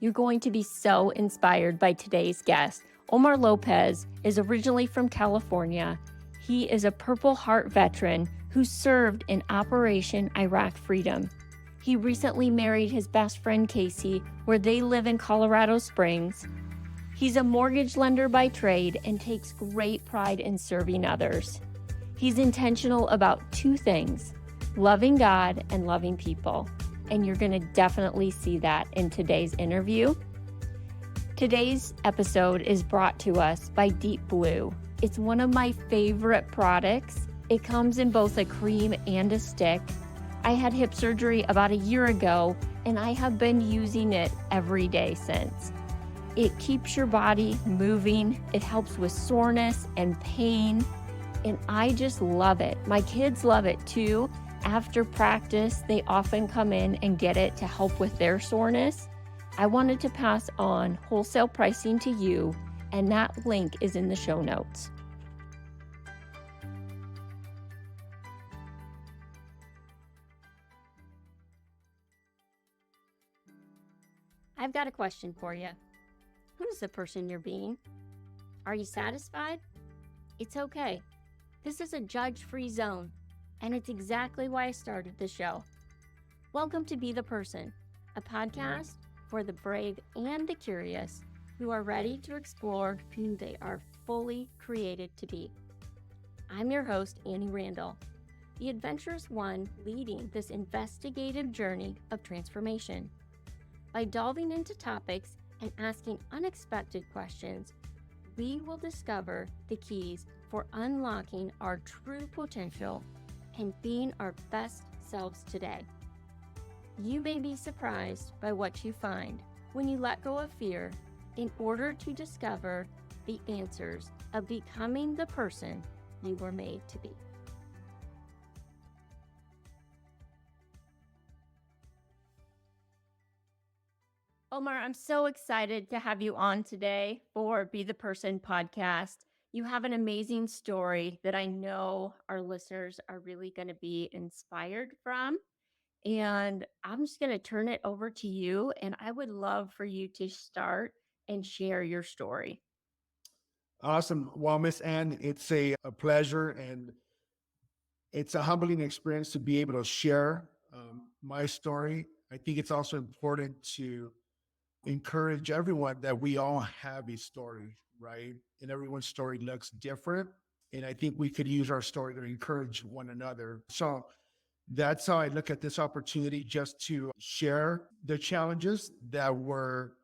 You're going to be so inspired by today's guest. Omar Lopez is originally from California. He is a Purple Heart veteran who served in Operation Iraq Freedom. He recently married his best friend Casey, where they live in Colorado Springs. He's a mortgage lender by trade and takes great pride in serving others. He's intentional about two things: loving God and loving people. And you're going to definitely see that in today's interview. Today's episode is brought to us by Deep Blue. It's one of my favorite products. It comes in both a cream and a stick. I had hip surgery about a year ago, and I have been using it every day since. It keeps your body moving. It helps with soreness and pain, and I just love it. My kids love it too. After practice, they often come in and get it to help with their soreness. I wanted to pass on wholesale pricing to you, and that link is in the show notes. I've got a question for you. Who's the person you're being? Are you satisfied? It's okay. This is a judge-free zone, and it's exactly why I started the show. Welcome to Be the Person, a podcast for the brave and the curious who are ready to explore who they are fully created to be. I'm your host, Annie Randall, the adventurous one leading this investigative journey of transformation. By delving into topics and asking unexpected questions, we will discover the keys for unlocking our true potential and being our best selves today. You may be surprised by what you find when you let go of fear in order to discover the answers of becoming the person you were made to be. Omar, I'm so excited to have you on today for Be the Person podcast. You have an amazing story that I know our listeners are really going to be inspired from. And I'm just going to turn it over to you. And I would love for you to start and share your story. Awesome. Well, Miss Ann, it's a pleasure and it's a humbling experience to be able to share my story. I think it's also important to encourage everyone that we all have a story, right? And everyone's story looks different. And I think we could use our story to encourage one another. So that's how I look at this opportunity, just to share the challenges that were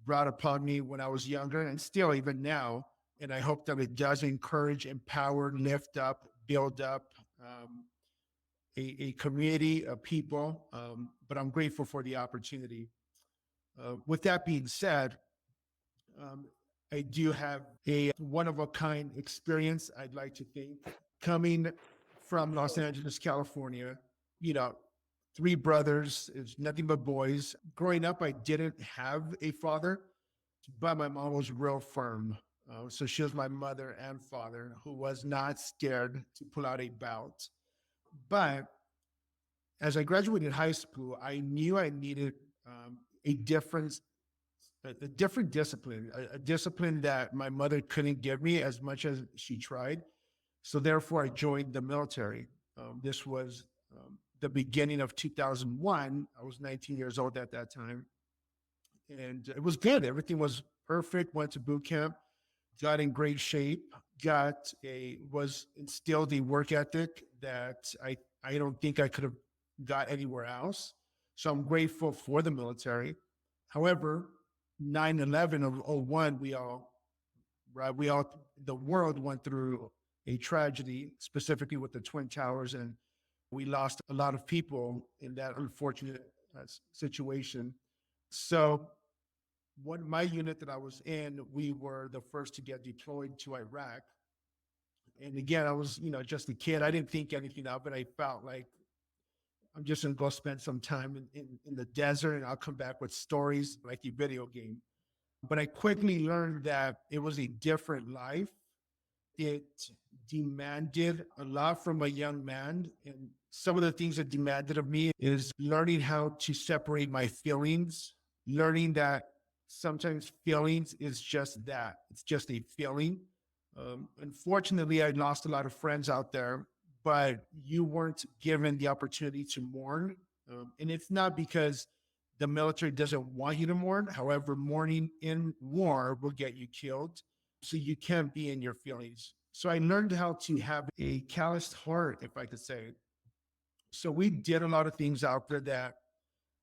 brought upon me when I was younger and still even now. And I hope that it does encourage, empower, lift up, build up a community of people. But I'm grateful for the opportunity. With that being said, um, I do have a one of a kind experience, I'd like to think, coming from Los Angeles, California. You know, three brothers, it's nothing but boys. Growing up, I didn't have a father, but my mom was real firm. So she was my mother and father who was not scared to pull out a bout. But as I graduated high school, I knew I needed a different a different discipline, a discipline that my mother couldn't give me as much as she tried. So therefore, I joined the military. This was the beginning of 2001. I was 19 years old at that time, and it was good. Everything was perfect. Went to boot camp, got in great shape, got a was instilled a work ethic that I don't think I could have got anywhere else. So I'm grateful for the military. However, 9/11 of '01, we all, right, the world went through a tragedy, specifically with the Twin Towers, and we lost a lot of people in that unfortunate situation. So, what my unit that I was in, we were the first to get deployed to Iraq. And again, I was, just a kid. I didn't think anything of it. I felt like I'm just gonna go spend some time in the desert and I'll come back with stories like a video game. But I quickly learned that it was a different life. It demanded a lot from a young man. And some of the things it demanded of me is learning how to separate my feelings, learning that sometimes feelings is just that. It's just a feeling. Unfortunately, I lost a lot of friends out there, but you weren't given the opportunity to mourn. And it's not because the military doesn't want you to mourn. However, mourning in war will get you killed. So you can't be in your feelings. So I learned how to have a calloused heart, if I could say. So we did a lot of things out there that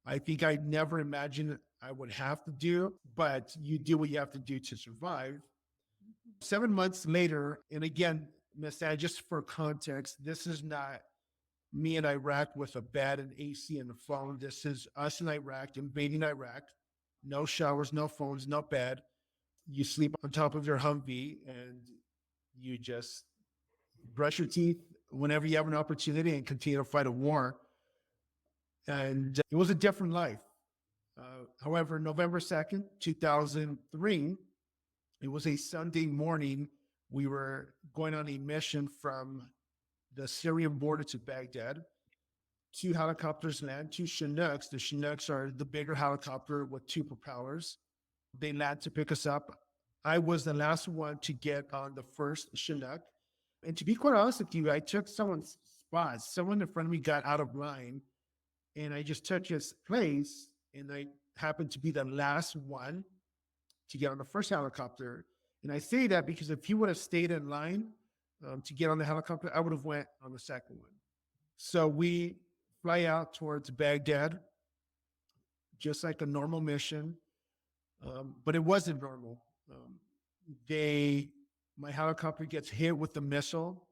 I think I never imagined I would have to do, but you do what you have to do to survive. 7 months later, and again, Miss Ann, just for context, this is not me in Iraq with a bed and AC and a phone. This is us in Iraq, invading Iraq. No showers, no phones, no bed. You sleep on top of your Humvee and you just brush your teeth whenever you have an opportunity and continue to fight a war. And it was a different life. However, November 2nd, 2003, it was a Sunday morning. We were going on a mission from the Syrian border to Baghdad. Two helicopters land, two Chinooks. The Chinooks are the bigger helicopter with two propellers. They land to pick us up. I was the last one to get on the first Chinook. And to be quite honest with you, I took someone's spot. Someone in front of me got out of line, and I just took his place, and I happened to be the last one to get on the first helicopter. And I say that because if he would have stayed in line to get on the helicopter, I would have went on the second one. So we fly out towards Baghdad, just like a normal mission, but it wasn't normal. My helicopter gets hit with the missile.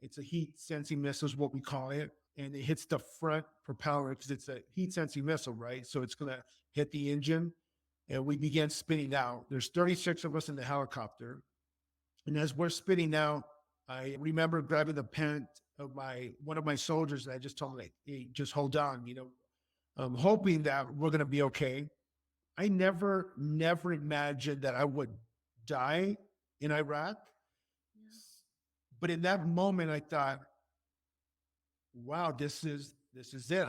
It's a heat sensing missile is what we call it. And it hits the front propeller because it's a heat sensing missile, right? So it's going to hit the engine and we began spinning out. There's 36 of us in the helicopter. And as we're spinning out, I remember grabbing the pant of one of my soldiers and I just told him, hey, just hold on, I'm hoping that we're going to be okay. I never imagined that I would die in Iraq. But in that moment, I thought, wow, this is it.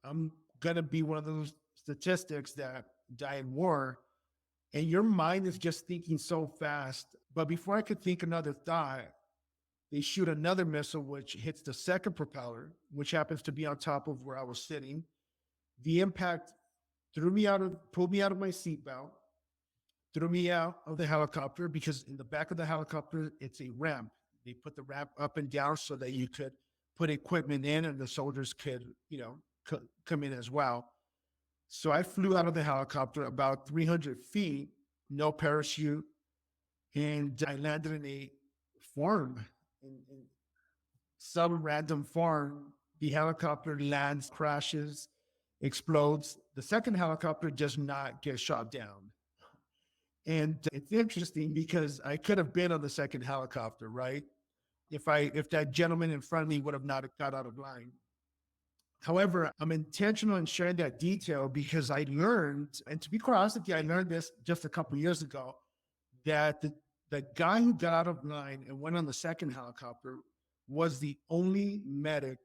I'm going to be one of those statistics that die in war. And your mind is just thinking so fast. But before I could think another thought, they shoot another missile, which hits the second propeller, which happens to be on top of where I was sitting. The impact pulled me out of my seatbelt, threw me out of the helicopter because in the back of the helicopter, it's a ramp. They put the ramp up and down so that you could put equipment in and the soldiers could, come in as well. So I flew out of the helicopter about 300 feet, no parachute, and I landed in a farm, in some random farm. The helicopter lands, crashes, explodes. The second helicopter does not get shot down. And it's interesting because I could have been on the second helicopter, right? If that gentleman in front of me would have not got out of line. However, I'm intentional in sharing that detail because I learned, and to be quite honest with you, I learned this just a couple of years ago, that the guy who got out of line and went on the second helicopter was the only medic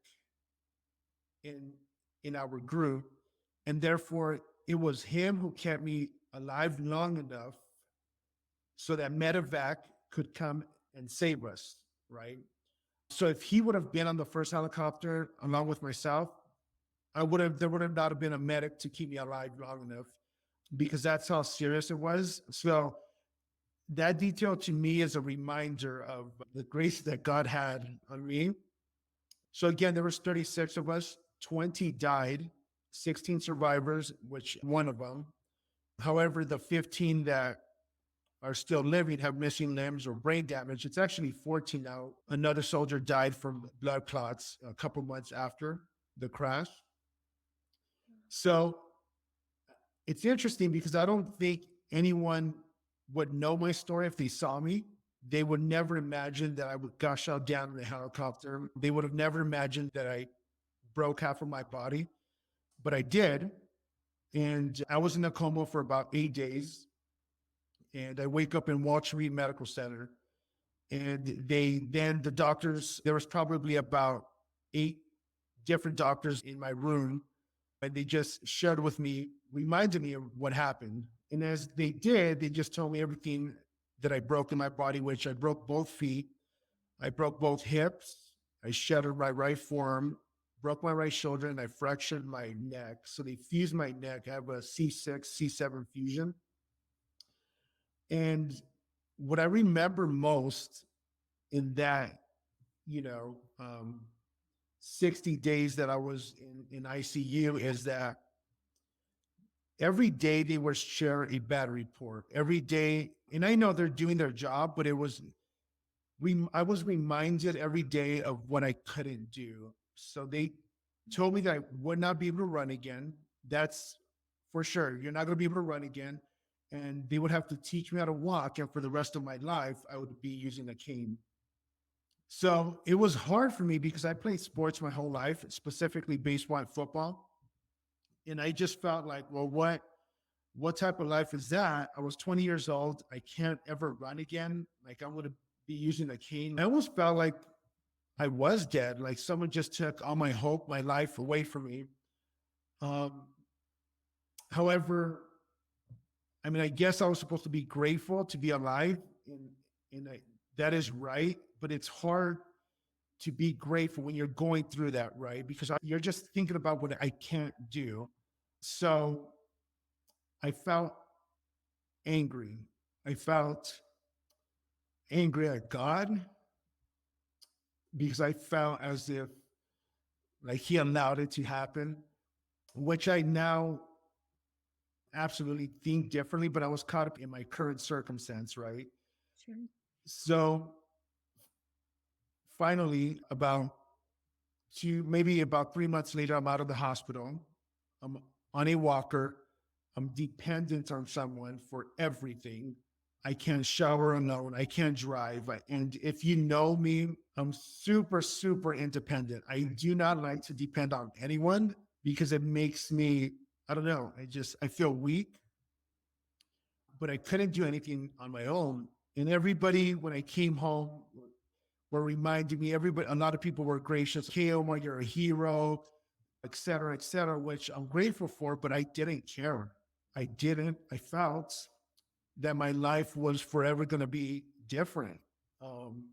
in our group. And therefore, it was him who kept me alive long enough so that medevac could come and save us, right? So if he would have been on the first helicopter along with myself, there would have not have been a medic to keep me alive long enough because that's how serious it was. So that detail to me is a reminder of the grace that God had on me. So again, there was 36 of us, 20 died, 16 survivors, which one of them. However, the 15 that are still living have missing limbs or brain damage. It's actually 14 now. Another soldier died from blood clots a couple months after the crash. So it's interesting because I don't think anyone would know my story if they saw me. They would never imagine that I got shot down in a helicopter. They would have never imagined that I broke half of my body, but I did. And I was in a coma for about 8 days. And I wake up in Walter Reed Medical Center. And the doctors, there was probably about 8 different doctors in my room. And they just shared with me, reminded me of what happened. And as they did, they just told me everything that I broke in my body, which I broke both feet, I broke both hips, I shattered my right forearm, broke my right shoulder, and I fractured my neck. So they fused my neck. I have a C6, C7 fusion. And what I remember most in that, you know, 60 days that I was in ICU is that every day they would share a bad report. Every day, and I know they're doing their job, but I was reminded every day of what I couldn't do. So they told me that I would not be able to run again. That's for sure. You're not going to be able to run again. And they would have to teach me how to walk. And for the rest of my life, I would be using a cane. So it was hard for me because I played sports my whole life, specifically baseball and football. And I just felt like, well, what type of life is that? I was 20 years old. I can't ever run again. Like I'm going to be using a cane. I almost felt like I was dead. Like someone just took all my hope, my life away from me. Um, However, I mean, I guess I was supposed to be grateful to be alive, and that is right. But it's hard to be grateful when you're going through that, right? Because you're just thinking about what I can't do. So I felt angry. I felt angry at God because I felt as if like he allowed it to happen, which I now absolutely think differently, but I was caught up in my current circumstance, right? Sure. So finally, maybe about 3 months later, I'm out of the hospital. I'm on a walker. I'm dependent on someone for everything. I can't shower alone. I can't drive. And if you know me, I'm super, super independent. I do not like to depend on anyone because it makes me, I don't know, I feel weak, but I couldn't do anything on my own. And everybody, when I came home, were reminding me, a lot of people were gracious. Hey, Omar, you're a hero, et cetera, which I'm grateful for, but I didn't care. I felt that my life was forever going to be different. Um,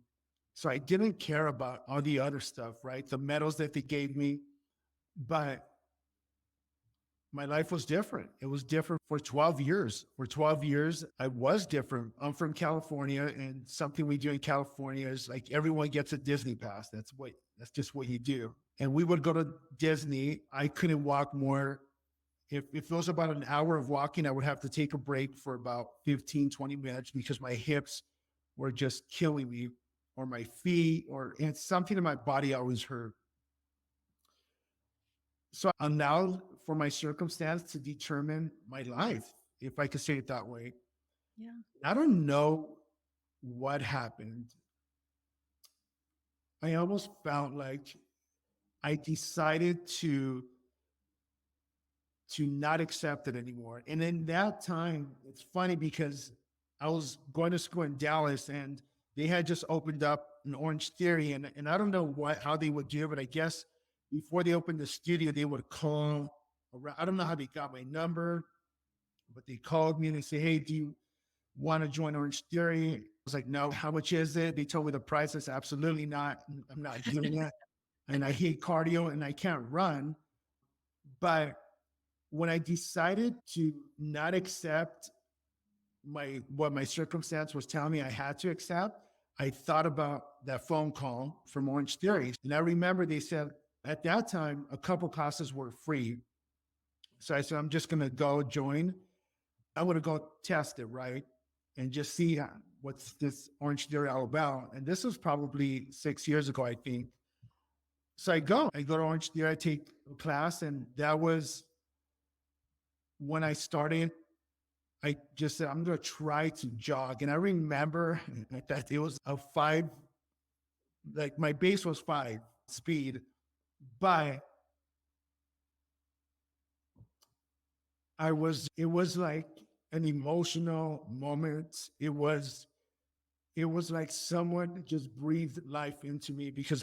so I didn't care about all the other stuff, right? The medals that they gave me, but my life was different. It was different for 12 years. For 12 years, I was different. I'm from California, and something we do in California is like everyone gets a Disney pass. That's just what you do. And we would go to Disney. I couldn't walk more. If it was about an hour of walking, I would have to take a break for about 15, 20 minutes because my hips were just killing me, or my feet, and something in my body always hurt. So I'm now for my circumstance to determine my life, if I could say it that way. Yeah. I don't know what happened. I almost felt like I decided to not accept it anymore. And in that time, it's funny because I was going to school in Dallas and they had just opened up an Orange Theory. And I don't know how they would do it, but I guess before they opened the studio, they would call around. I don't know how they got my number, but they called me and they say, hey, do you want to join Orange Theory? I was like, no, how much is it? They told me the price. I said, absolutely not. I'm not doing that. And I hate cardio and I can't run. But when I decided to not accept what my circumstance was telling me I had to accept, I thought about that phone call from Orange Theory. And I remember they said at that time, a couple classes were free. So I said, I'm just going to go join. I want to go test it, right? And just see what's this Orange Theory all about. And this was probably 6 years ago, I think. So I go to Orange Theory, I take a class, and that was when I started. I just said, I'm going to try to jog. And I remember that it was a 5, like my base was 5 speed, but it was like an emotional moment. It was like someone just breathed life into me because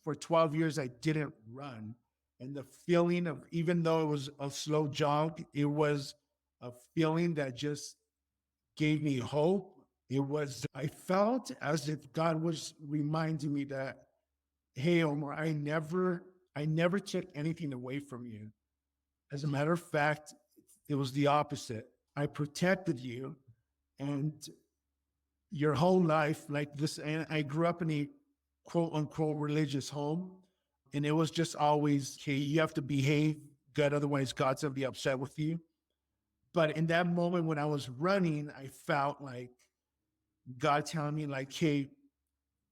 for 12 years, I didn't run. And the feeling of, even though it was a slow jog, it was a feeling that just gave me hope. It was, I felt as if God was reminding me that, hey, Omar, I never took anything away from you. As a matter of fact, it was the opposite. I protected you, and your whole life, like this. And I grew up in a quote unquote religious home, and it was just always, hey, you have to behave good, otherwise God's gonna be upset with you. But in that moment when I was running, I felt like God telling me, like, hey,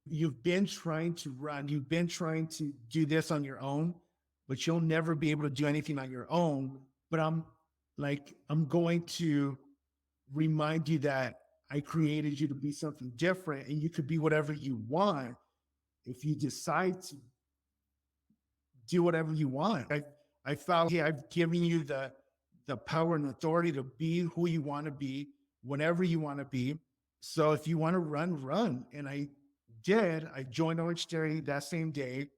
you've been trying to run, you've been trying to do this on your own, but you'll never be able to do anything on your own. But I'm going to remind you that I created you to be something different, and you could be whatever you want if you decide to do whatever you want. I felt, hey, I've given you the power and authority to be who you want to be, whatever you want to be. So if you want to run, run. And I did. I joined Orange Theory that same day.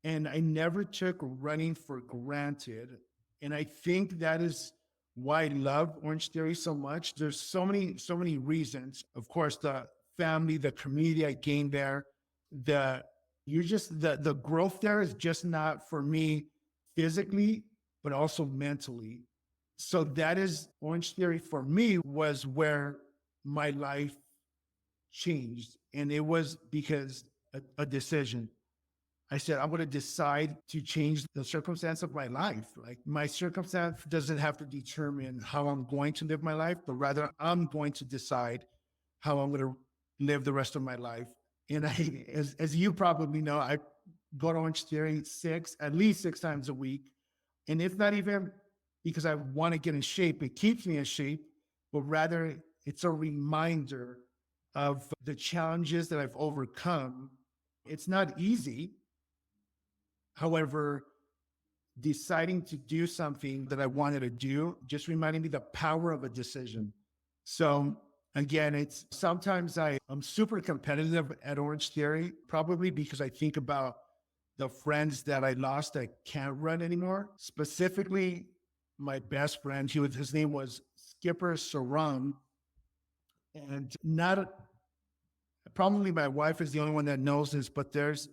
And I never took running for granted. And I think that is why I love Orange Theory so much. There's so many reasons. Of course, the family, the community I gained there, the you're just the growth there is just not for me physically, but also mentally. So that is Orange Theory for me was where my life changed. And it was because a decision. I said, I'm going to decide to change the circumstance of my life. Like my circumstance doesn't have to determine how I'm going to live my life, but rather I'm going to decide how I'm going to live the rest of my life. And as you probably know, I go to Orange Theory at least six times a week. And it's not even because I want to get in shape. It keeps me in shape, but rather it's a reminder of the challenges that I've overcome. It's not easy. However, deciding to do something that I wanted to do just reminded me the power of a decision. So again, it's sometimes I'm super competitive at Orange Theory, probably because I think about the friends that I lost that can't run anymore. Specifically, my best friend, his name was Skipper Saram. And not probably my wife is the only one that knows this, but there's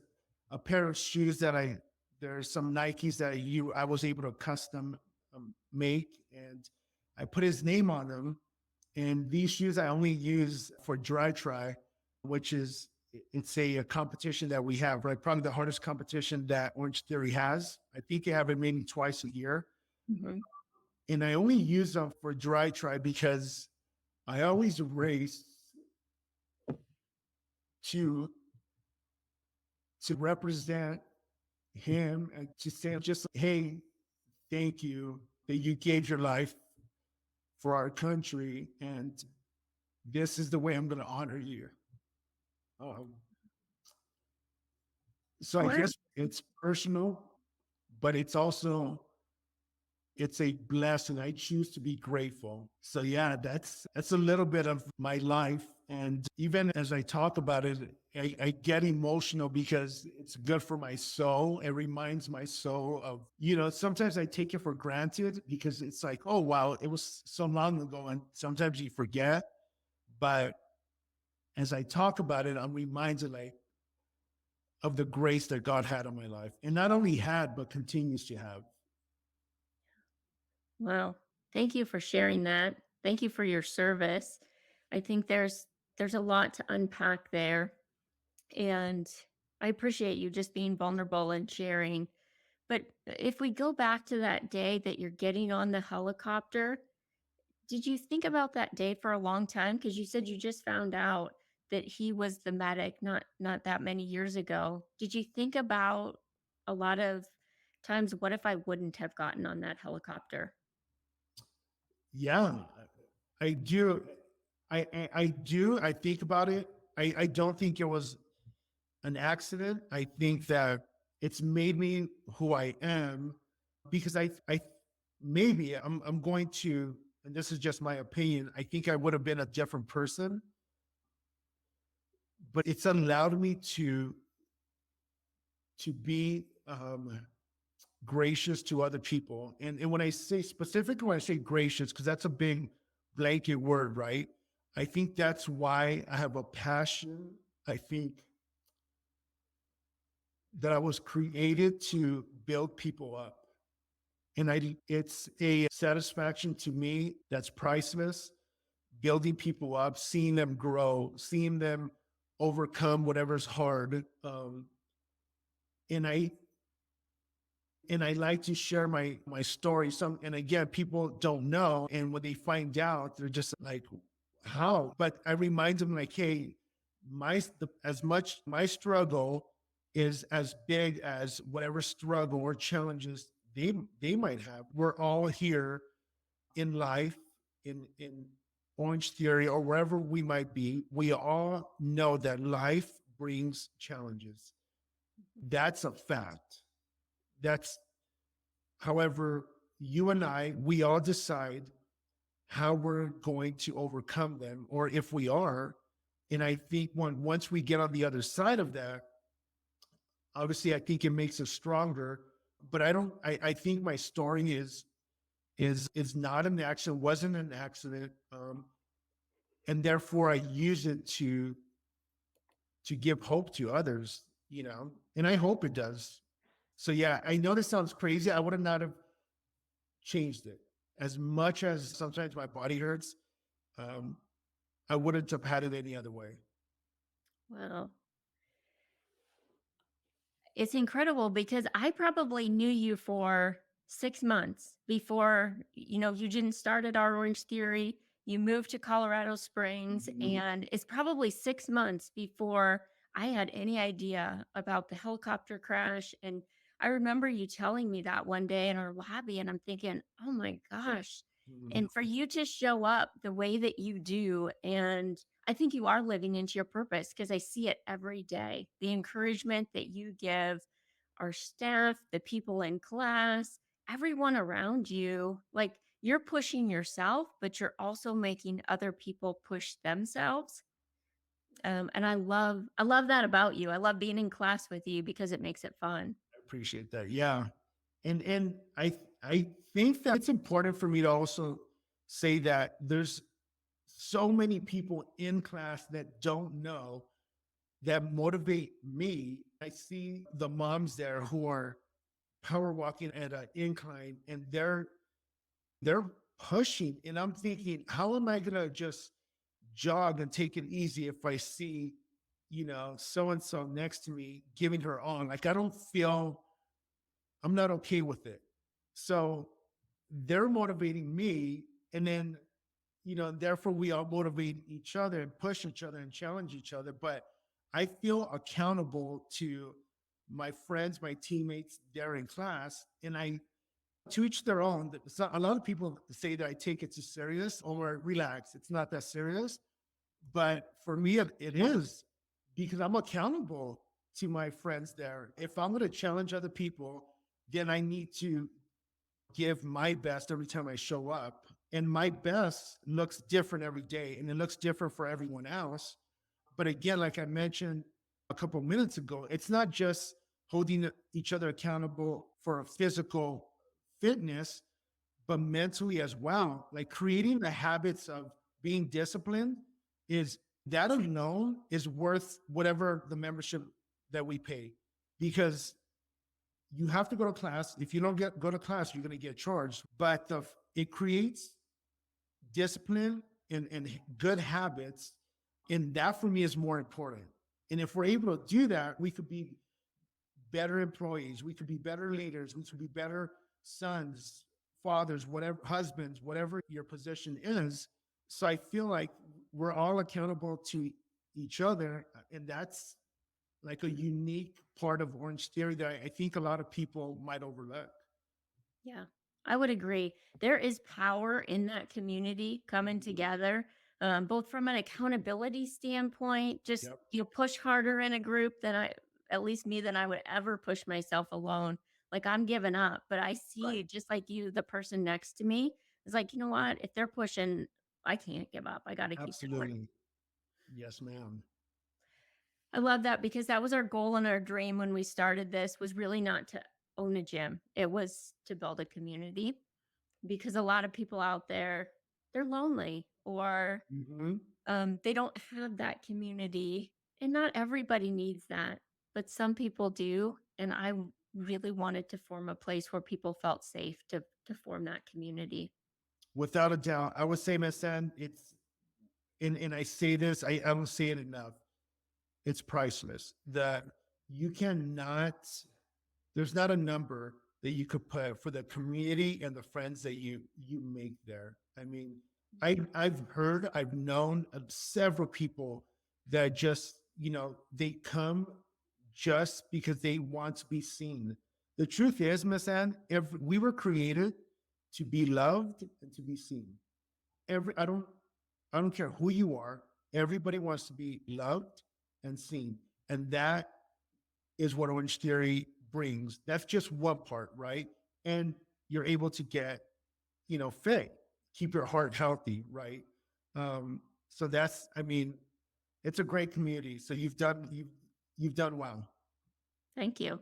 a pair of shoes there's some Nikes that I was able to custom make, and I put his name on them. And these shoes I only use for dry try, which is it's a competition that we have, right? Probably the hardest competition that Orange Theory has. I think they have it maybe twice a year. Mhm. And I only use them for dry try because I always race to represent him and to say just, hey, thank you that you gave your life for our country, and this is the way I'm going to honor you. Um, so I Wow. guess it's personal, but it's a blessing. I choose to be grateful. So yeah, that's a little bit of my life. And even as I talk about it, I get emotional because it's good for my soul. It reminds my soul of, sometimes I take it for granted because it's like, oh wow, it was so long ago. And sometimes you forget. But as I talk about it, I'm reminded like of the grace that God had on my life. And not only had, but continues to have. Well, thank you for sharing that. Thank you for your service. I think there's a lot to unpack there, and I appreciate you just being vulnerable and sharing. But if we go back to that day that you're getting on the helicopter, did you think about that day for a long time? Because you said you just found out that he was the medic not that many years ago. Did you think about a lot of times, what if I wouldn't have gotten on that helicopter? Yeah, I do. I do. I think about it. I don't think it was an accident. I think that it's made me who I am because I maybe I'm going to, and this is just my opinion. I think I would have been a different person, but it's allowed me to be. gracious to other people. And when I say specifically, when I say gracious, because that's a big blanket word, right? I think that's why I have a passion. I think that I was created to build people up. And it's a satisfaction to me that's priceless, building people up, seeing them grow, seeing them overcome whatever's hard. And I like to share my story. And again, people don't know, and when they find out, they're just like, "How?" But I remind them like, "Hey, as much my struggle is as big as whatever struggle or challenges they might have. We're all here in life, in Orange Theory or wherever we might be. We all know that life brings challenges. That's a fact. That's However, you and we all decide how we're going to overcome them, or if we are. And I think once we get on the other side of that, obviously, I think it makes us stronger. But I don't. I think my story is not an accident, wasn't an accident, and therefore I use it to give hope to others. And I hope it does. So yeah, I know this sounds crazy. I would not have changed it. As much as sometimes my body hurts, um, I wouldn't have had it any other way. Well, it's incredible because I probably knew you for 6 months before, you didn't start at our Orange Theory. You moved to Colorado Springs, Mhm. and it's probably 6 months before I had any idea about the helicopter crash. And I remember you telling me that one day in our lobby, and I'm thinking, "Oh my gosh." Mhm. And for you to show up the way that you do, and I think you are living into your purpose because I see it every day. The encouragement that you give our staff, the people in class, everyone around you, like you're pushing yourself, but you're also making other people push themselves. And I love that about you. I love being in class with you because it makes it fun. I appreciate that. Yeah, and I think that it's important for me to also say that there's so many people in class that don't know that motivate me. I see the moms there who are power walking at an incline, and they're pushing, and I'm thinking, how am I gonna just jog and take it easy if I see, so and so next to me giving her on? Like I don't feel I'm not okay with it. So they're motivating me, and then therefore we all motivate each other and push each other and challenge each other. But I feel accountable to my friends, my teammates there in class, and I to each their own. A lot of people say that I take it too serious or relax. It's not that serious, but for me, it is because I'm accountable to my friends there. If I'm going to challenge other people, then I need to give my best every time I show up. And my best looks different every day, and it looks different for everyone else. But again, like I mentioned a couple of minutes ago, it's not just holding each other accountable for physical fitness, but mentally as well. Like creating the habits of being disciplined is that alone is worth whatever the membership that we pay, because you have to go to class. If you don't go to class, you're going to get charged. But it creates discipline and good habits, and that for me is more important. And if we're able to do that, we could be better employees, we could be better leaders, we could be better sons, fathers, whatever, husbands, whatever your position is. So I feel like we're all accountable to each other, and that's like a unique part of Orange Theory that I think a lot of people might overlook. Yeah, I would agree. There is power in that community coming together, both from an accountability standpoint, just Yep. you push harder in a group than at least me, than I would ever push myself alone. Like I'm giving up, but I Right. see just like you, the person next to me is like, you know what? If they're pushing, I can't give up. I got to keep going. Absolutely. Yes, ma'am. I love that because that was our goal and our dream when we started this was really not to own a gym. It was to build a community because a lot of people out there, they're lonely or Mhm. they don't have that community. And not everybody needs that, but some people do. And really wanted to form a place where people felt safe to form that community. Without a doubt, I would say, Miss Ann, it's and I say this, I don't say it enough. It's priceless. That you cannot, there's not a number that you could put for the community and the friends that you make there. I mean, I've known of several people that just, they come just because they want to be seen. The truth is, Miss Ann, if we were created to be loved and to be seen. I don't care who you are. Everybody wants to be loved and seen. And that is what Orange Theory brings. That's just one part, right? And you're able to get, fit, keep your heart healthy, right? So that's, I mean, it's a great community. So you've done well. Thank you.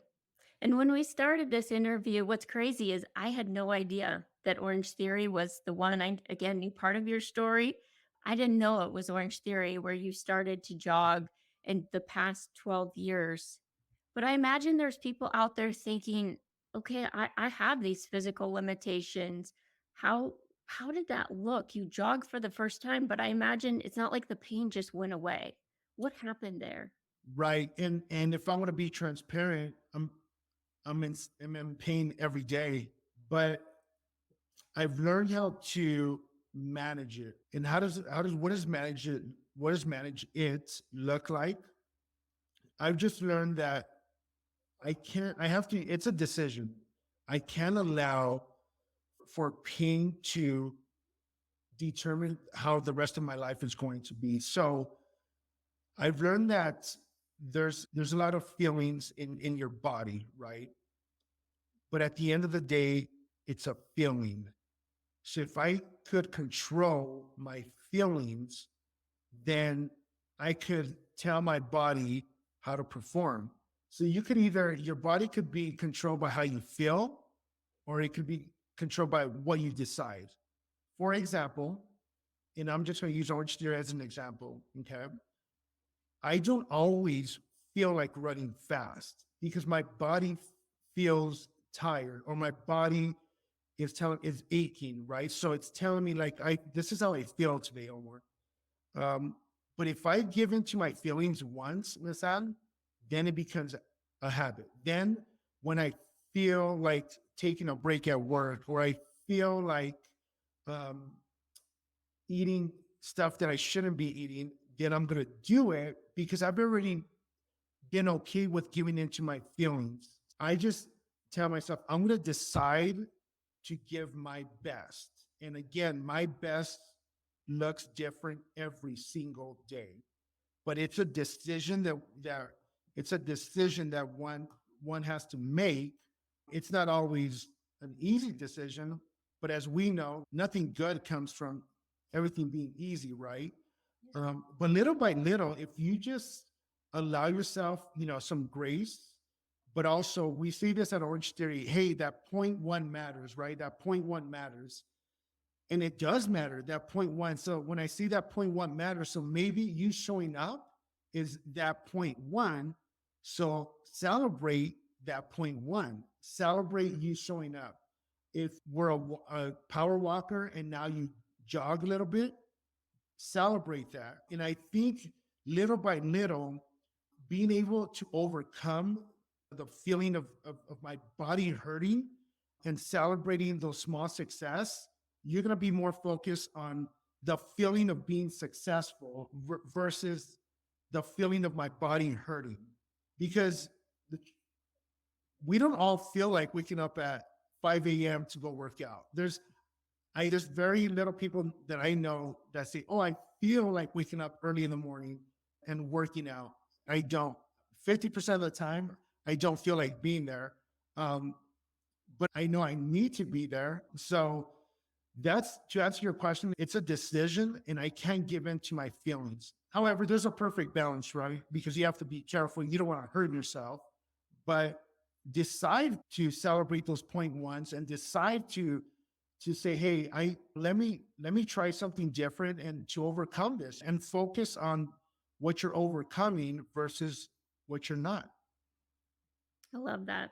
And when we started this interview, what's crazy is I had no idea that Orange Theory was the one. I, again, knew part of your story. I didn't know it was Orange Theory where you started to jog in the past 12 years. But I imagine there's people out there thinking, okay, I have these physical limitations. How how did that look? You jog for the first time, but I imagine it's not like the pain just went away. What happened there? Right. And if I want to be transparent, I'm in pain every day, but I've learned how to manage it. And what does manage it look like? I've just learned that I have to, it's a decision. I can't allow for pain to determine how the rest of my life is going to be. So I've learned that there's a lot of feelings in your body, right? But at the end of the day, it's a feeling. So if I could control my feelings, then I could tell my body how to perform. So your body could be controlled by how you feel, or it could be controlled by what you decide. For example, and I'm just going to use Orange Theory as an example. Okay. I don't always feel like running fast because my body feels tired or my body is aching, right? So it's telling me like this is how I feel today, Omar. Um, but if I give into my feelings once, Miss Adam, then it becomes a habit. Then when I feel like taking a break at work or I feel like um, eating stuff that I shouldn't be eating, then I'm going to do it because I've already been okay with giving into my feelings. I just tell myself, I'm going to decide to give my best. And again, my best looks different every single day. But it's a decision that it's a decision that one has to make. It's not always an easy decision, but as we know, nothing good comes from everything being easy, right? But little by little, if you just allow yourself, some grace, but also we see this at Orange Theory. Hey, that point one matters, right? That point one matters. And it does matter, that point one. So when I see that point one matters, so maybe you showing up is that point one. So celebrate that point one. Celebrate you showing up. If we're a power walker and now you jog a little bit, celebrate that. And I think little by little, being able to overcome the feeling of my body hurting and celebrating those small success, you're going to be more focused on the feeling of being successful versus the feeling of my body hurting. Because we don't all feel like waking up at 5 a.m. to go work out. There's very little people that I know that say, "Oh, I feel like waking up early in the morning and working out." I don't. 50% of the time, I don't feel like being there. Um, but I know I need to be there. So that's to answer your question. It's a decision, and I can't give in to my feelings. However, there's a perfect balance, right? Because you have to be careful. You don't want to hurt yourself, but decide to celebrate those point ones and decide to say, hey, I let me try something different and to overcome this and focus on what you're overcoming versus what you're not. I love that.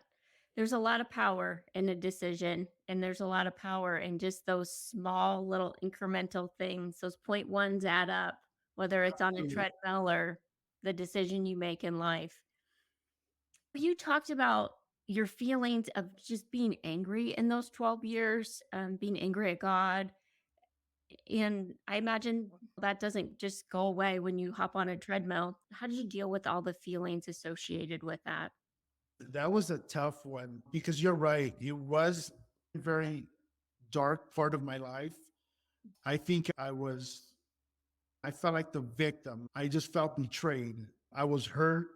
There's a lot of power in a decision, and there's a lot of power in just those small little incremental things. Those point ones add up, whether it's on a Absolutely. treadmill or the decision you make in life. You talked about your feelings of just being angry in those 12 years, being angry at God. And I imagine that doesn't just go away when you hop on a treadmill. How did you deal with all the feelings associated with that? That was a tough one because you're right. It was a very dark part of my life. I think I felt like the victim. I just felt betrayed. I was hurt.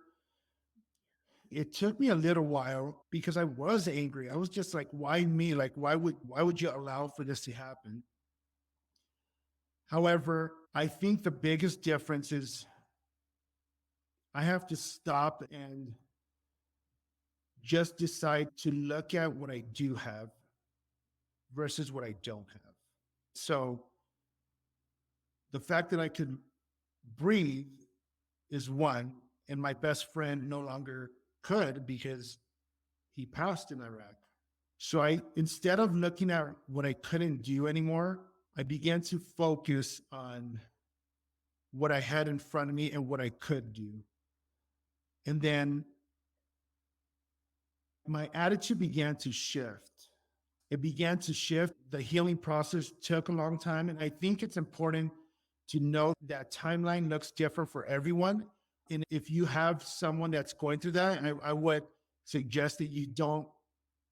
It took me a little while because I was angry. I was just like, why me? Like, why would you allow for this to happen? However, I think the biggest difference is I have to stop and just decide to look at what I do have versus what I don't have. So the fact that I could breathe is one, and my best friend no longer could because he passed in Iraq. So I, instead of looking at what I couldn't do anymore, I began to focus on what I had in front of me and what I could do. And then my attitude began to shift. It began to shift. The healing process took a long time. And I think it's important to know that timeline looks different for everyone. And if you have someone that's going through that, I would suggest that you don't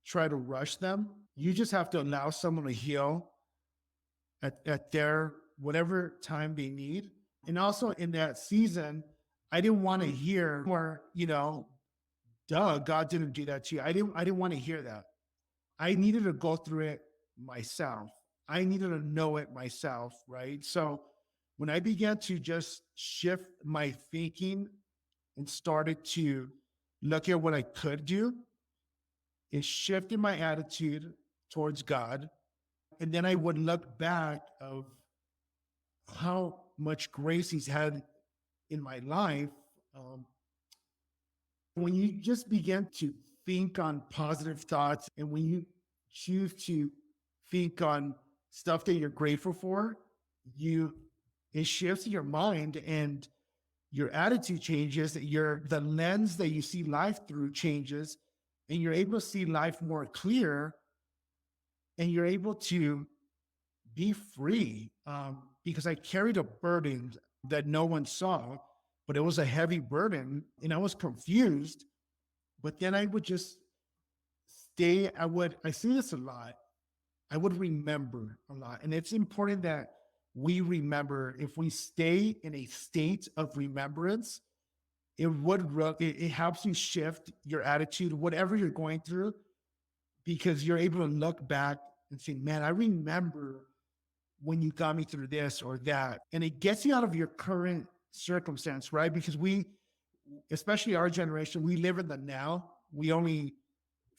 try to rush them. You just have to allow someone to heal at their whatever time they need. And also in that season, I didn't want to hear more, duh, God didn't do that to you. I didn't want to hear that. I needed to go through it myself. I needed to know it myself, right? So when I began to just shift my thinking and started to look at what I could do, it shifted my attitude towards God. And then I would look back of how much grace he's had in my life. Um, when you just begin to think on positive thoughts and when you choose to think on stuff that you're grateful for, you it shifts your mind and your attitude changes, the lens that you see life through changes, and you're able to see life more clear and you're able to be free. Because I carried a burden that no one saw, but it was a heavy burden and I was confused. But then I would just I see this a lot. I would remember a lot. And it's important that we remember. If we stay in a state of remembrance, it helps you shift your attitude, whatever you're going through, because you're able to look back and say, man, I remember when you got me through this or that. And it gets you out of your current circumstance, right? Because especially our generation, we live in the now. We only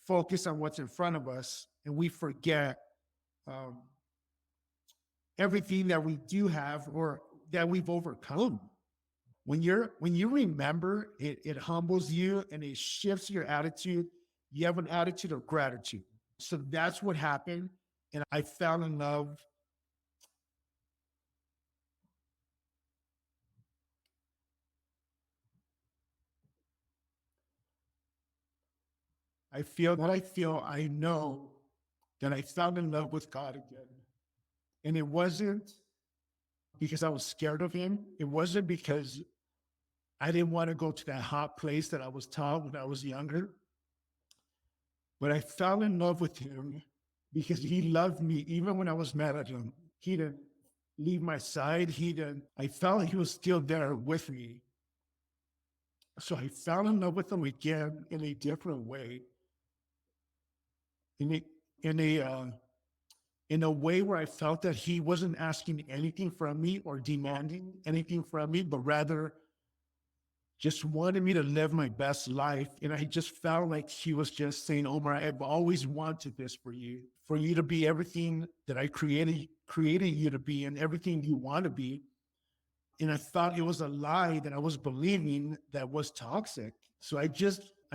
focus on what's in front of us and we forget um, everything that we do have or that we've overcome. When you remember, it humbles you and it shifts your attitude. You have an attitude of gratitude. So that's what happened. And I fell in love. I know that I fell in love with God again. And it wasn't because I was scared of him. It wasn't because I didn't want to go to that hot place that I was taught when I was younger. But I fell in love with him because he loved me even when I was mad at him. He didn't leave my side. I felt he was still there with me. So I fell in love with him again in a different way, in a, in a, uh, in a way where I felt that he wasn't asking anything from me or demanding anything from me, but rather just wanted me to live my best life. And I just felt like he was just saying, Omar, I've always wanted this for you to be everything that I created you to be and everything you want to be. And I thought it was a lie that I was believing that was toxic. So I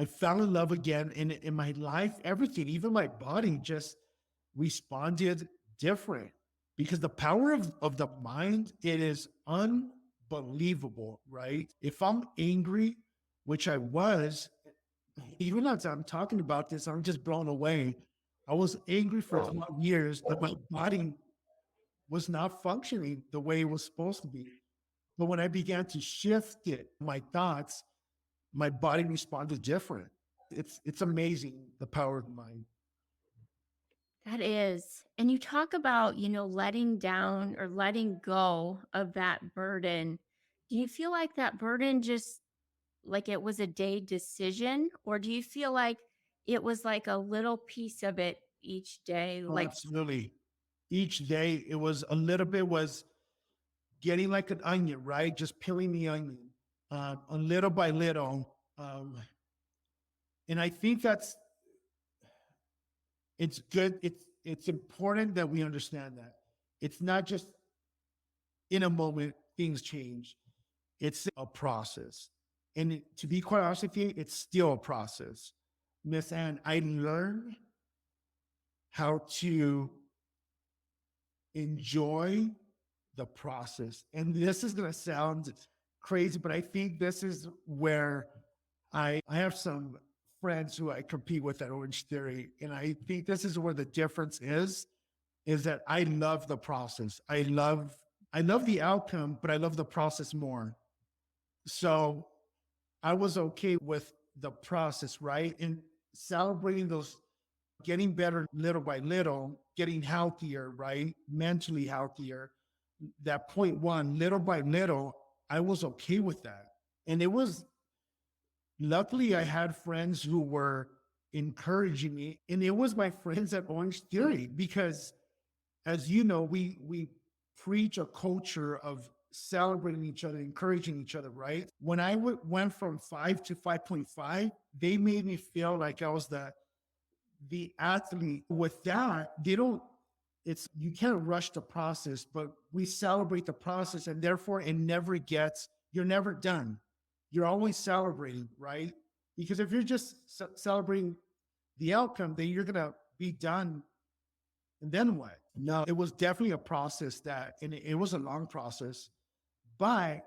fell in love again. And in my life, everything, even my body just responded different because the power of the mind, it is unbelievable, right? If I'm angry, which I was, even as I'm talking about this, I'm just blown away. I was angry for 12 years, but my body was not functioning the way it was supposed to be. But when I began to shift it, my thoughts, my body responded different. It's amazing the power of the mind. That is. And you talk about, letting down or letting go of that burden. Do you feel like that burden just like it was a day decision? Or do you feel like it was like a little piece of it each day? Oh, Like, absolutely. Each day it was a little bit was getting like an onion, right? Just peeling the onion, a little by little. And I think it's good. It's important that we understand that it's not just in a moment things change. It's a process, and to be quite honest with you, it's still a process. Miss Ann, I learned how to enjoy the process. And this is going to sound crazy, but I think this is where I have some friends who I compete with at Orange Theory. And I think this is where the difference is that I love the process. I love the outcome, but I love the process more. So I was okay with the process, right? And celebrating those, getting better little by little, getting healthier, right? Mentally healthier. That point one, little by little, I was okay with that. And it was luckily I had friends who were encouraging me. And it was my friends at Orange Theory because as you know, we preach a culture of celebrating each other, encouraging each other, right? When went from 5 to 5.5, they made me feel like I was the athlete. With that, they don't, it's, you can't rush the process, but we celebrate the process and therefore it never gets, you're never done. You're always celebrating, right? Because if you're just celebrating the outcome, then you're going to be done. And then what? No, it was definitely a process and it was a long process, but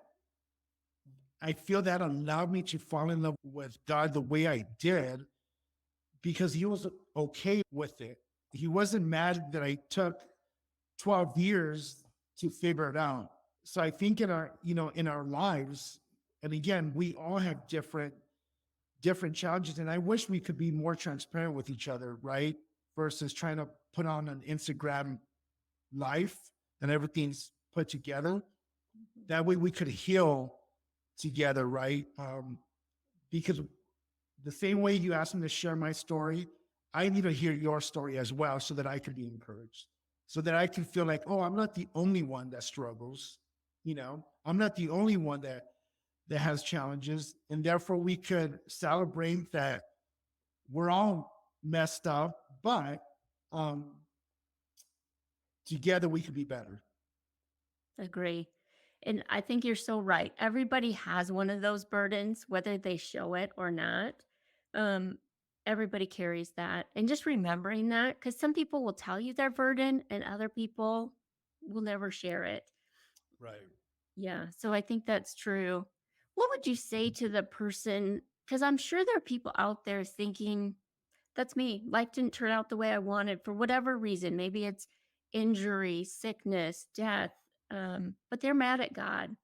I feel that allowed me to fall in love with God the way I did because he was okay with it. He wasn't mad that I took 12 years to figure it out. So I think in our, in our lives, and again, we all have different challenges. And I wish we could be more transparent with each other, right? Versus trying to put on an Instagram life and everything's put together. That way we could heal together, right? Because the same way you asked me to share my story, I need to hear your story as well so that I can be encouraged, so that I can feel like, oh, I'm not the only one that struggles. I'm not the only one that has challenges. And therefore we could celebrate that we're all messed up, but um, together we could be better. agree. And I think you're so right. Everybody has one of those burdens, whether they show it or not. Um, Everybody carries that. And just remembering that, because some people will tell you their burden and other people will never share it. Right. Yeah. So I think that's true. What would you say to the person? Because I'm sure there are people out there thinking, that's me. Life didn't turn out the way I wanted for whatever reason. Maybe it's injury, sickness, death, but they're mad at God.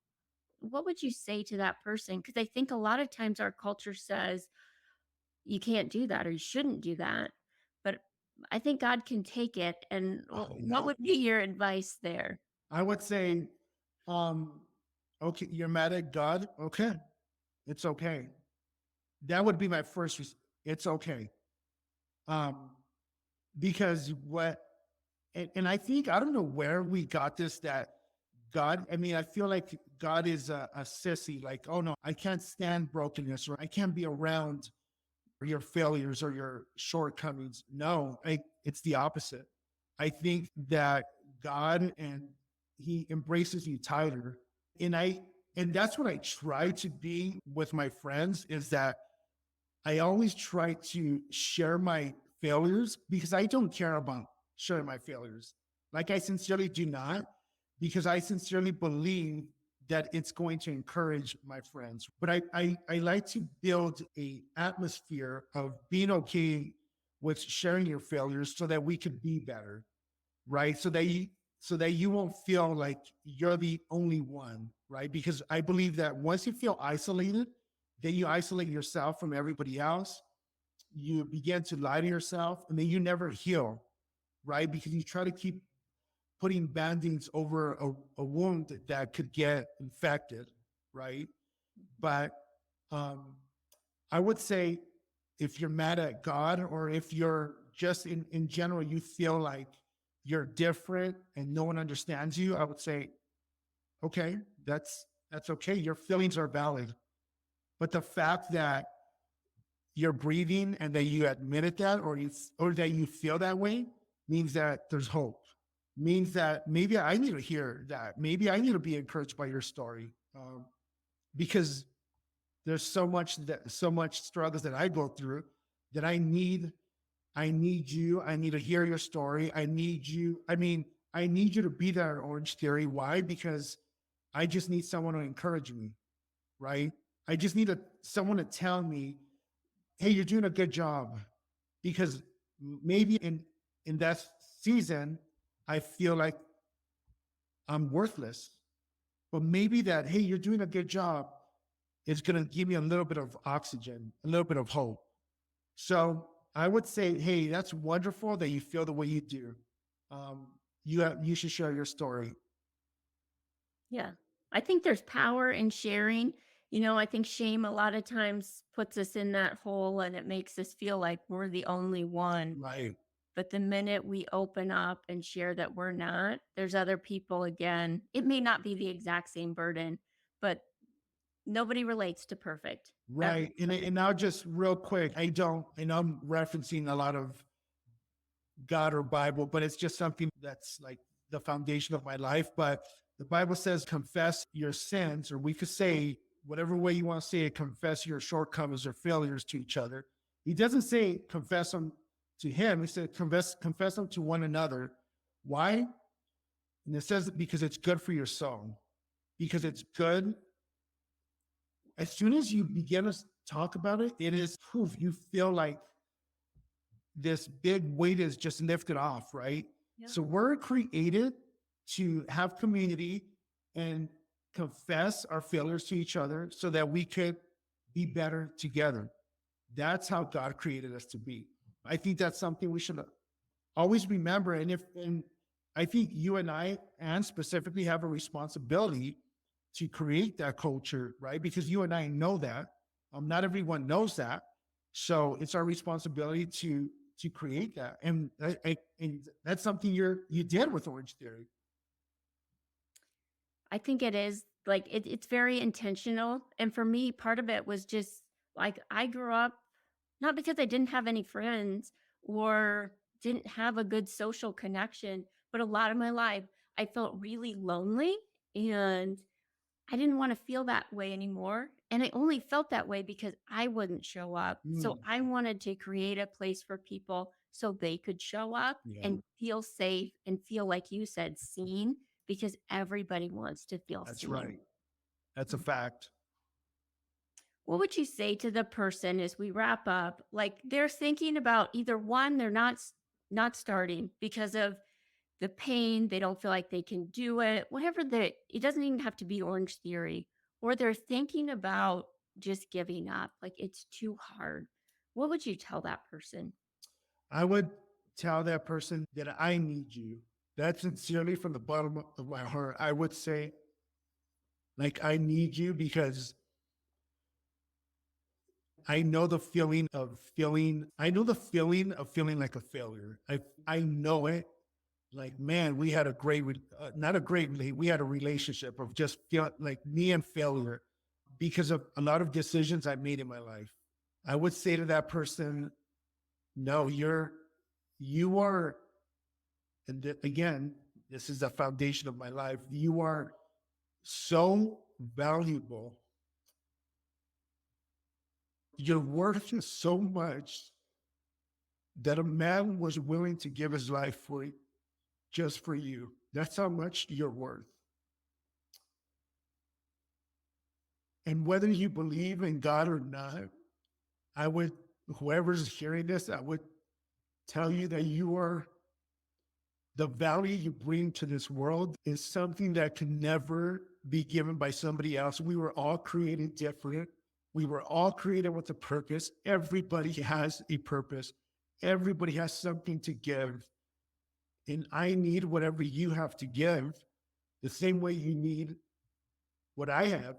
What would you say to that person? Because I think a lot of times our culture says you can't do that or you shouldn't do that. But I think God can take it. And Oh, what would be your advice there? I would say, um, okay, you're mad at God. Okay, it's okay. That would be my first. It's okay. Um, because and I think I don't know where we got this that God. I mean, I feel like God is a sissy, like, oh no, I can't stand brokenness, or I can't be around your failures or your shortcomings. No, it's the opposite. I think that God and He embraces you tighter. And and that's what I try to be with my friends, is that I always try to share my failures because I don't care about sharing my failures. Like, I sincerely do not, because I sincerely believe that it's going to encourage my friends. But I like to build a atmosphere of being okay with sharing your failures so that we could be better, right? So that you won't feel like you're the only one, right? Because I believe that once you feel isolated, then you isolate yourself from everybody else. You begin to lie to yourself, and then you never heal, right? Because you try to keep putting band-aids over a wound that could get infected, right? But um, I would say, if you're mad at God, or if you're just in general, you feel like you're different and no one understands you, I would say, okay, that's okay. Your feelings are valid. But the fact that you're breathing and that you admitted that, or that you feel that way, means that there's hope. Means that maybe I need to hear that. Maybe I need to be encouraged by your story, because there's so much struggles that I go through, that I need you. I need to hear your story. I need you. I mean, I need you to be there at Orange Theory. Why? Because I just need someone to encourage me, right? I just need someone to tell me, hey, you're doing a good job. Because maybe in that season, I feel like I'm worthless. But maybe that, hey, you're doing a good job, is going to give me a little bit of oxygen, a little bit of hope. So I would say, hey, that's wonderful that you feel the way you do. Um, you should share your story. Yeah. I think there's power in sharing. I think shame a lot of times puts us in that hole and it makes us feel like we're the only one. Right. But the minute we open up and share that we're not, there's other people again. It may not be the exact same burden, but nobody relates to perfect. Right. And now, just real quick, I know I'm referencing a lot of God or Bible, but it's just something that's like the foundation of my life. But the Bible says, confess your sins, or we could say, whatever way you want to say it, confess your shortcomings or failures to each other. He doesn't say confess them to him. He said confess them to one another. Why? And it says, because it's good for your soul. Because it's good. As soon as you begin to talk about it, it is proof. You feel like this big weight is just lifted off, right? Yeah. So we're created to have community and confess our failures to each other so that we could be better together. That's how God created us to be. I think that's something we should always remember. And I think you and I, and specifically, have a responsibility to create that culture, right? Because you and I know that. Not everyone knows that. So it's our responsibility to create that. And that's something you did with Orange Theory. I think it is like it's very intentional. And for me, part of it was just like I grew up not because I didn't have any friends or didn't have a good social connection, but a lot of my life I felt really lonely and I didn't want to feel that way anymore. And I only felt that way because I wouldn't show up. So Mm, I wanted to create a place for people so they could show up yeah, and feel safe and feel, like you said, seen, because everybody wants to feel that's seen. right. That's a fact. What would you say to the person as we wrap up? Like they're thinking about either one, they're not starting because of the pain, they don't feel like they can do it, whatever it doesn't even have to be Orange Theory, or they're thinking about just giving up, like it's too hard. What would you tell that person? I would tell that person that I need you. That's sincerely from the bottom of my heart. I would say, like, I need you, because I know the feeling of feeling like a failure. I know it. like, man, we had a great, not a great, we had a relationship of just feel like me and failure because of a lot of decisions I made in my life. I would say to that person, no, you are, and again, this is the foundation of my life. You are so valuable. Your worth is so much that a man was willing to give his life for just for you. That's how much you're worth. And whether you believe in God or not, I would, whoever's hearing this, I would tell you that you are, the value you bring to this world is something that can never be given by somebody else. We were all created different. We were all created with a purpose. Everybody has a purpose. Everybody has something to give. And I need whatever you have to give the same way you need what I have.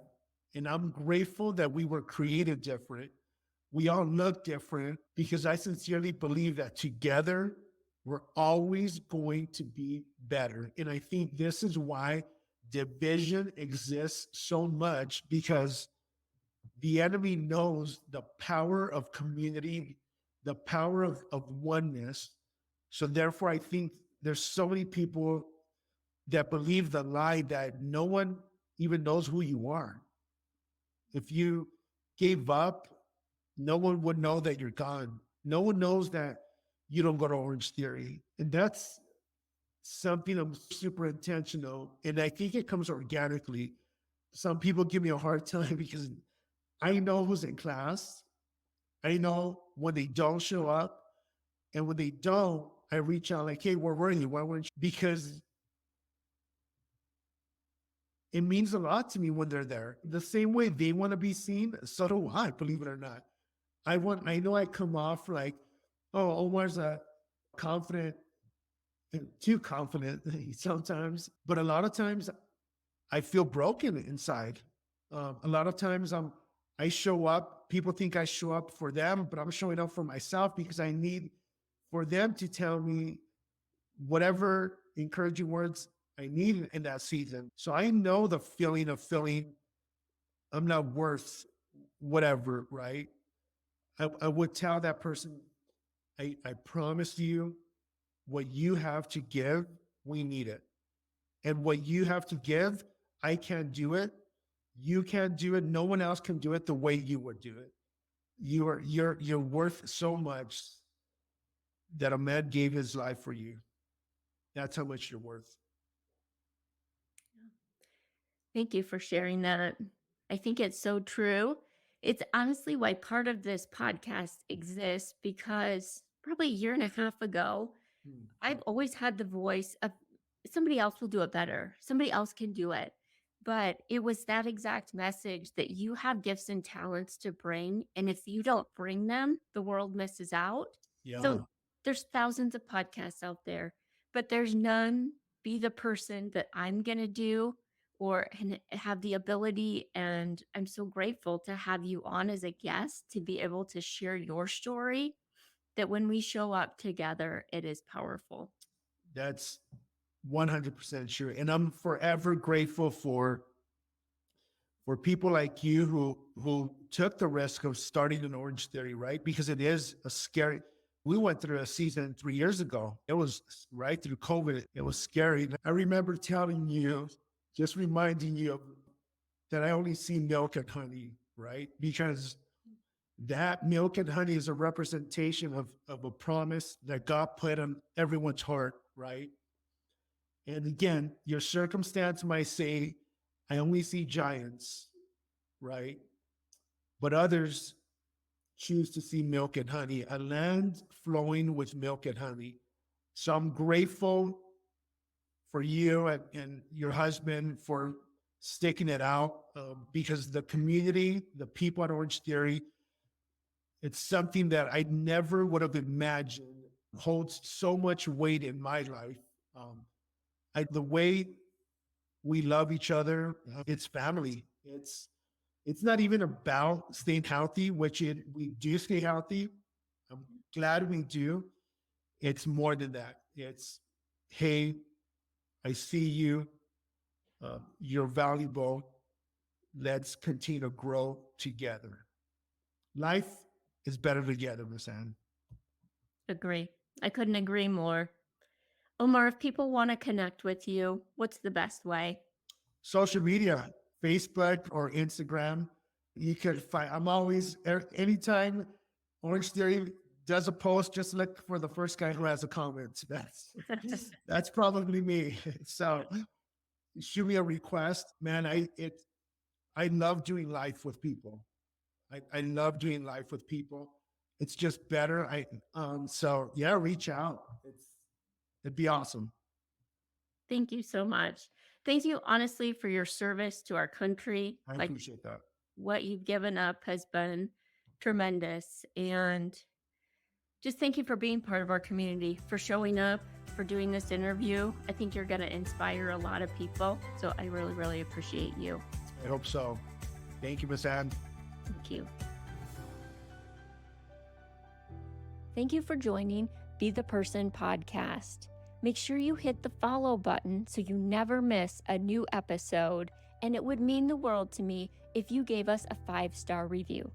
And I'm grateful that we were created different. We all look different because I sincerely believe that together we're always going to be better. And I think this is why division exists so much, because the enemy knows the power of community, the power of oneness. So therefore, I think there's so many people that believe the lie that no one even knows who you are. If you gave up, no one would know that you're gone. No one knows that you don't go to Orange Theory. And that's something I'm super intentional. And I think it comes organically. Some people give me a hard time because I know who's in class. I know when they don't show up. And when they don't, I reach out like, hey, where were you? Why weren't you? Because it means a lot to me when they're there. The same way they want to be seen, so do I, believe it or not. I know I come off like, oh, Omar's a confident, too confident sometimes, but a lot of times I feel broken inside. A lot of times I show up, people think I show up for them, but I'm showing up for myself because I need for them to tell me whatever encouraging words I need in that season. So I know the feeling of feeling I'm not worth whatever, right? I would tell that person, I promise you, what you have to give, we need it. And what you have to give, I can't do it. You can't do it. No one else can do it the way you would do it. You're worth so much that a man gave his life for you. That's how much you're worth. Thank you for sharing that. I think it's so true. It's honestly why part of this podcast exists, because probably a year and a half ago, I've always had the voice of somebody else will do it better. Somebody else can do it. But it was that exact message that you have gifts and talents to bring. And if you don't bring them, the world misses out. Yeah. So there's thousands of podcasts out there, but there's none be the person that I'm going to do or have the ability. And I'm so grateful to have you on as a guest to be able to share your story, that when we show up together, it is powerful. That's 100% true. And I'm forever grateful for people like you who took the risk of starting an Orange Theory, right? Because it is a scary. We went through a season 3 years ago. It was right through COVID. It was scary. I remember telling you, just reminding you that I only see milk and honey, right? Because that milk and honey is a representation of a promise that God put on everyone's heart, right? And again, your circumstance might say, I only see giants, right? But others choose to see milk and honey, a land flowing with milk and honey. So I'm grateful for you and your husband for sticking it out, because the community, the people at Orange Theory, it's something that I never would have imagined holds so much weight in my life. The way we love each other, it's family. It's not even about staying healthy, we do stay healthy. I'm glad we do. It's more than that. hey, I see you. You're valuable. Let's continue to grow together. Life is better together, Miss Anne. Agree. I couldn't agree more. Omar, if people want to connect with you, what's the best way? Social media, Facebook or Instagram. You can find, I'm always, anytime Orange Theory does a post, just look for the first guy who has a comment. That's probably me. So shoot me a request. Man, I love doing life with people. I love doing life with people. It's just better. So yeah, reach out. It'd be awesome. Thank you so much. Thank you, honestly, for your service to our country. I Like, appreciate that. what you've given up has been tremendous. And just thank you for being part of our community, for showing up, for doing this interview. I think you're going to inspire a lot of people. So I really, really appreciate you. I hope so. Thank you, Miss Anne. Thank you. Thank you for joining Be the Person podcast. Make sure you hit the follow button so you never miss a new episode, and it would mean the world to me if you gave us a 5-star review.